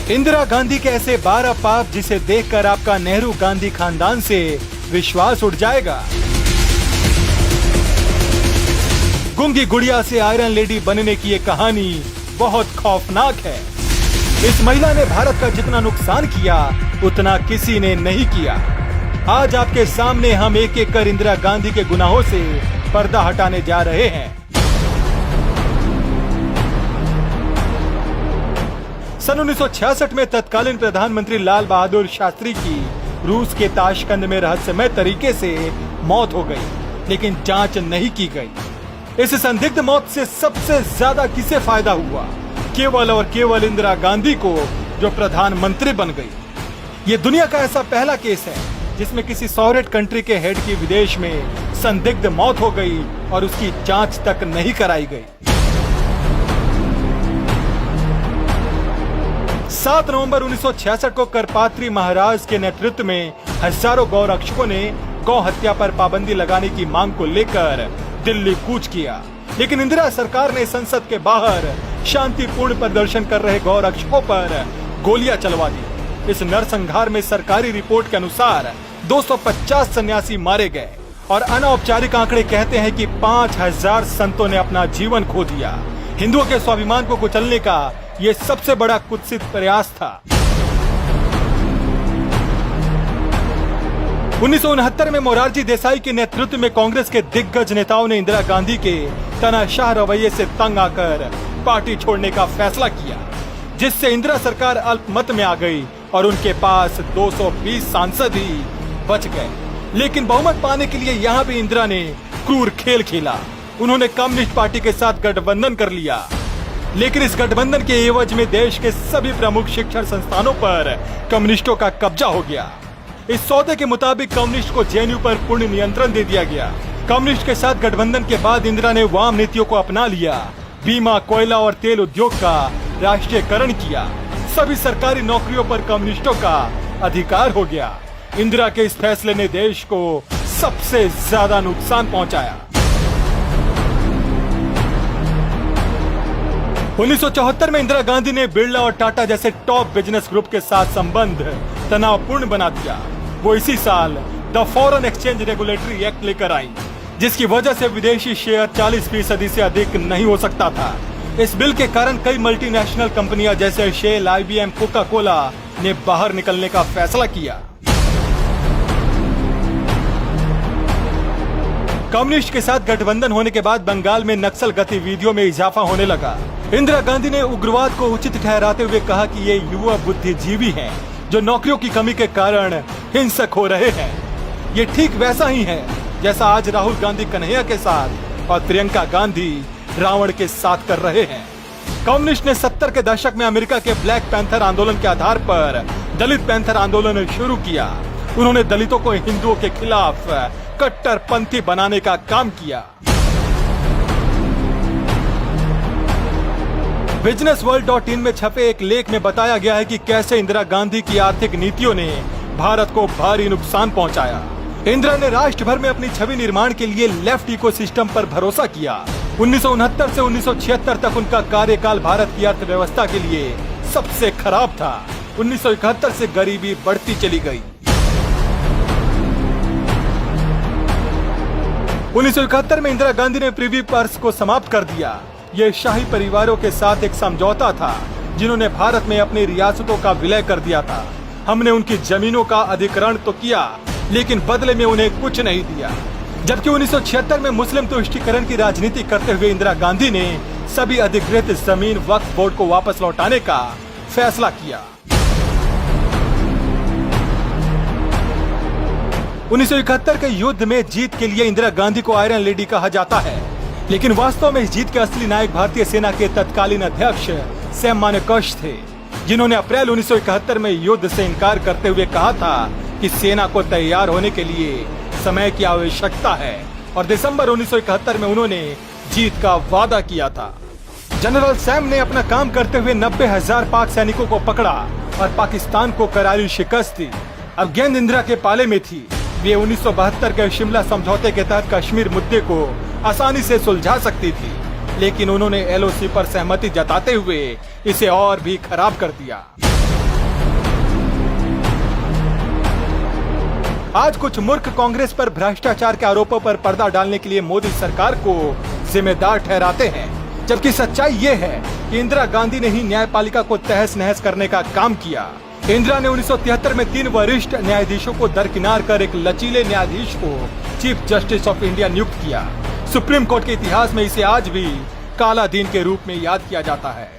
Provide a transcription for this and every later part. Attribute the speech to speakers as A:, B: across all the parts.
A: इंदिरा गांधी के ऐसे 12 पाप जिसे देखकर आपका नेहरू गांधी खानदान से विश्वास उठ जाएगा। गूंगी गुड़िया से आयरन लेडी बनने की ये कहानी बहुत खौफनाक है। इस महिला ने भारत का जितना नुकसान किया उतना किसी ने नहीं किया। आज आपके सामने हम एक एक कर इंदिरा गांधी के गुनाहों से पर्दा हटाने जा रहे हैं। सन 1966 में तत्कालीन प्रधानमंत्री लाल बहादुर शास्त्री की रूस के ताशकंद में रहस्यमय तरीके से मौत हो गई, लेकिन जांच नहीं की गई। इस संदिग्ध मौत से सबसे ज्यादा किसे फायदा हुआ? केवल और केवल इंदिरा गांधी को, जो प्रधानमंत्री बन गई। ये दुनिया का ऐसा पहला केस है जिसमें किसी सॉवरेन कंट्री के हेड की विदेश में संदिग्ध मौत हो गई और उसकी जांच तक नहीं कराई गई। 7 नवंबर 1966 को करपात्री महाराज के नेतृत्व में हजारों गौ रक्षकों ने गौ हत्या पर पाबंदी लगाने की मांग को लेकर दिल्ली कूच किया, लेकिन इंदिरा सरकार ने संसद के बाहर शांतिपूर्ण प्रदर्शन कर रहे गौ रक्षकों पर गोलियां चलवा दी। इस नरसंहार में सरकारी रिपोर्ट के अनुसार 250 सन्यासी मारे गए और अनौपचारिक आंकड़े कहते हैं कि 5000 संतों ने अपना जीवन खो दिया। हिंदुओं के स्वाभिमान को कुचलने का ये सबसे बड़ा कुत्सित प्रयास था। 1969 में मोरारजी देसाई के नेतृत्व में कांग्रेस के दिग्गज नेताओं ने इंदिरा गांधी के तानाशाह रवैये से तंग आकर पार्टी छोड़ने का फैसला किया, जिससे इंदिरा सरकार अल्पमत में आ गई और उनके पास 220 सांसद ही बच गए। लेकिन बहुमत पाने के लिए यहाँ भी इंदिरा ने क्रूर खेल खेला। उन्होंने कम्युनिस्ट पार्टी के साथ गठबंधन कर लिया, लेकिन इस गठबंधन के एवज में देश के सभी प्रमुख शिक्षण संस्थानों पर कम्युनिस्टों का कब्जा हो गया। इस सौदे के मुताबिक कम्युनिस्ट को जेएनयू पर पूर्ण नियंत्रण दे दिया गया। कम्युनिस्ट के साथ गठबंधन के बाद इंदिरा ने वाम नीतियों को अपना लिया। बीमा, कोयला और तेल उद्योग का राष्ट्रीयकरण किया। सभी सरकारी नौकरियों पर कम्युनिस्टों का अधिकार हो गया। इंदिरा के इस फैसले ने देश को सबसे ज्यादा नुकसान पहुंचाया। 1974 में इंदिरा गांधी ने बिरला और टाटा जैसे टॉप बिजनेस ग्रुप के साथ संबंध तनावपूर्ण बना दिया। वो इसी साल the foreign exchange regulatory act लेकर आई, जिसकी वजह से विदेशी शेयर 40% से अधिक नहीं हो सकता था। इस बिल के कारण कई मल्टीनेशनल कंपनियां जैसे शेल, IBM, कोका कोला ने बाहर निकलने का फैसला किया। कम्युनिस्ट के साथ गठबंधन होने के बाद बंगाल में नक्सल गतिविधियों में इजाफा होने लगा। इंदिरा गांधी ने उग्रवाद को उचित ठहराते हुए कहा कि ये युवा बुद्धिजीवी हैं, जो नौकरियों की कमी के कारण हिंसक हो रहे हैं। ये ठीक वैसा ही है जैसा आज राहुल गांधी कन्हैया के साथ और प्रियंका गांधी रावण के साथ कर रहे हैं। कम्युनिस्ट ने 70 के दशक में अमेरिका के ब्लैक पैंथर आंदोलन के आधार पर दलित पैंथर आंदोलन शुरू किया। उन्होंने दलितों को हिंदुओं के खिलाफ कट्टरपंथी बनाने का काम किया। businessworld.in में छपे एक लेख में बताया गया है कि कैसे इंदिरा गांधी की आर्थिक नीतियों ने भारत को भारी नुकसान पहुंचाया। इंदिरा ने राष्ट्र भर में अपनी छवि निर्माण के लिए लेफ्ट इकोसिस्टम पर भरोसा किया। 1969 से 1976 तक उनका कार्यकाल भारत की अर्थव्यवस्था के लिए सबसे खराब था। 1971 से गरीबी बढ़ती चली गई। 1971 में इंदिरा गांधी ने प्रिवी पर्स को समाप्त कर दिया। ये शाही परिवारों के साथ एक समझौता था, जिन्होंने भारत में अपनी रियासतों का विलय कर दिया था। हमने उनकी जमीनों का अधिग्रहण तो किया, लेकिन बदले में उन्हें कुछ नहीं दिया। जबकि 1976 में मुस्लिम तुष्टीकरण की राजनीति करते हुए इंदिरा गांधी ने सभी अधिकृत जमीन वक्फ बोर्ड को वापस लौटाने का फैसला किया। 1971 के युद्ध में जीत के लिए इंदिरा गांधी को आयरन लेडी कहा जाता है, लेकिन वास्तव में इस जीत के असली नायक भारतीय सेना के तत्कालीन अध्यक्ष सैम मानेकशॉ थे, जिन्होंने अप्रैल 1971 में युद्ध से इनकार करते हुए कहा था कि सेना को तैयार होने के लिए समय की आवश्यकता है, और दिसंबर 1971 में उन्होंने जीत का वादा किया था। जनरल सैम ने अपना काम करते हुए 90,000 पाक सैनिकों को पकड़ा और पाकिस्तान को करारी शिकस्त दी। अब गेंद इंदिरा के पाले में थी। वे 1972 के शिमला समझौते के तहत कश्मीर मुद्दे को आसानी से सुलझा सकती थी, लेकिन उन्होंने LOC पर सहमति जताते हुए इसे और भी खराब कर दिया। आज कुछ मूर्ख कांग्रेस पर भ्रष्टाचार के आरोपों पर पर्दा डालने के लिए मोदी सरकार को जिम्मेदार ठहराते हैं, जबकि सच्चाई ये है कि इंदिरा गांधी ने ही न्यायपालिका को तहस नहस करने का काम किया। इंदिरा ने 1973 में 3 वरिष्ठ न्यायाधीशों को दरकिनार कर एक लचीले न्यायाधीश को चीफ जस्टिस ऑफ इंडिया नियुक्त किया। सुप्रीम कोर्ट के इतिहास में इसे आज भी काला दिन के रूप में याद किया जाता है।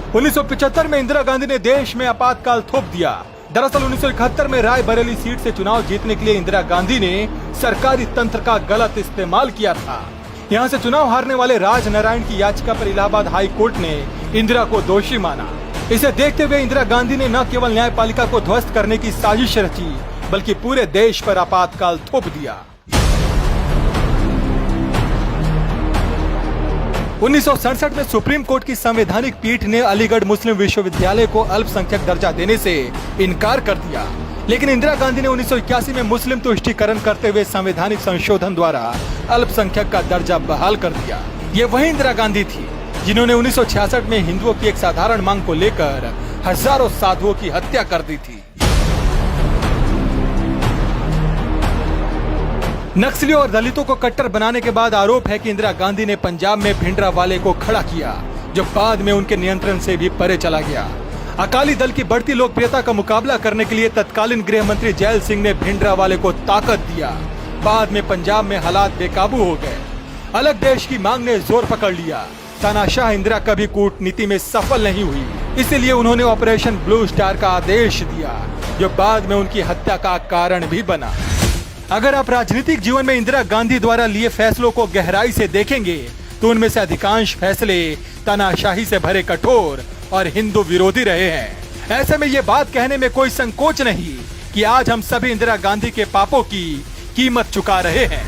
A: 1975 में इंदिरा गांधी ने देश में आपातकाल थोप दिया। दरअसल 1971 में रायबरेली सीट से चुनाव जीतने के लिए इंदिरा गांधी ने सरकारी तंत्र का गलत इस्तेमाल किया था। यहां से चुनाव हारने वाले राज नारायण की याचिका पर इलाहाबाद हाई कोर्ट ने इंदिरा को दोषी माना। इसे देखते हुए इंदिरा गांधी ने न केवल न्यायपालिका को ध्वस्त करने की साजिश रची, बल्कि पूरे देश पर आपातकाल थोप दिया। 1967 में सुप्रीम कोर्ट की संवैधानिक पीठ ने अलीगढ़ मुस्लिम विश्वविद्यालय को अल्पसंख्यक दर्जा देने से इनकार कर दिया, लेकिन इंदिरा गांधी ने 1981 में मुस्लिम तुष्टीकरण करते हुए संवैधानिक संशोधन द्वारा अल्पसंख्यक का दर्जा बहाल कर दिया। ये वही इंदिरा गांधी थी जिन्होंने 1966 में हिंदुओं की एक साधारण मांग को लेकर हजारों साधुओं की हत्या कर दी थी। नक्सलियों और दलितों को कट्टर बनाने के बाद आरोप है कि इंदिरा गांधी ने पंजाब में भिंडरावाले को खड़ा किया, जो बाद में उनके नियंत्रण से भी परे चला गया। अकाली दल की बढ़ती लोकप्रियता का मुकाबला करने के लिए तत्कालीन गृह मंत्री जैल सिंह ने भिंडरावाले को ताकत दिया। बाद में पंजाब में हालात बेकाबू हो गए। अलग देश की मांग ने जोर पकड़ लिया। तानाशाह इंदिरा कभी कूटनीति में सफल नहीं हुई, इसीलिए उन्होंने ऑपरेशन ब्लू स्टार का आदेश दिया, जो बाद में उनकी हत्या का कारण भी बना। अगर आप राजनीतिक जीवन में इंदिरा गांधी द्वारा लिए फैसलों को गहराई से देखेंगे तो उनमें से अधिकांश फैसले तानाशाही से भरे कठोर और हिंदू विरोधी रहे हैं। ऐसे में ये बात कहने में कोई संकोच नहीं कि आज हम सभी इंदिरा गांधी के पापों की कीमत चुका रहे हैं।